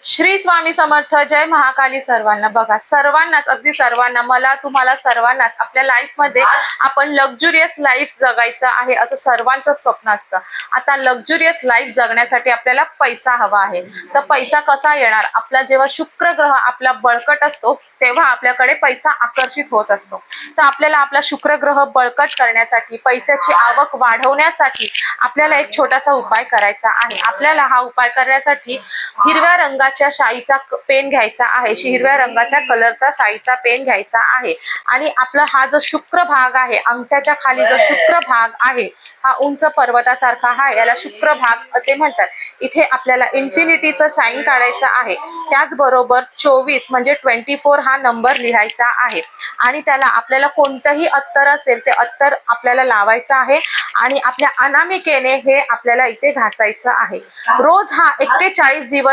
श्री स्वामी समर्थ. जय महाकाली सर्वांना. बघा, सर्वांनाच, अगदी सर्वांना, मला, तुम्हाला सर्वांनाच आपल्या लाईफ मध्ये आपण लक्झुरियस लाईफ जगायचं आहे असं सर्वांचं स्वप्न असतं. आता लक्झुरियस लाईफ जगण्यासाठी आपल्याला पैसा हवा आहे. तर पैसा कसा येणार? आपला जेव्हा शुक्र ग्रह आपला बळकट असतो तेव्हा आपल्याकडे पैसा आकर्षित होत असतो. तर आपल्याला आपला शुक्र ग्रह बळकट करण्यासाठी, पैशाची आवक वाढवण्यासाठी आपल्याला एक छोटासा उपाय करायचा आहे. आपल्याला हा उपाय करण्यासाठी हिरव्या रंगाच्या शाईचा पेन घ्यायचा आहे. हिरव्या रंगाच्या कलरचा शाईचा पेन घ्यायचा आहे आणि आपला हा जो शुक्र भाग आहे, अंगठ्याच्या खाली जो शुक्र भाग आहे, हा उंच पर्वतासारखा आहे, याला शुक्र भाग असे म्हणतात. इथे आपल्याला इन्फिनिटीचं साइन काढायचं आहे. त्याचबरोबर 24 म्हणजे 24 हा नंबर लिहायचा आहे आणि त्याला आपल्याला कोणतंही अत्तर असेल ते अत्तर आपल्याला लावायचं आहे आणि आपल्या अनामिकेने हे आपल्याला इथे घासायचं आहे. रोज हा 41 दिवस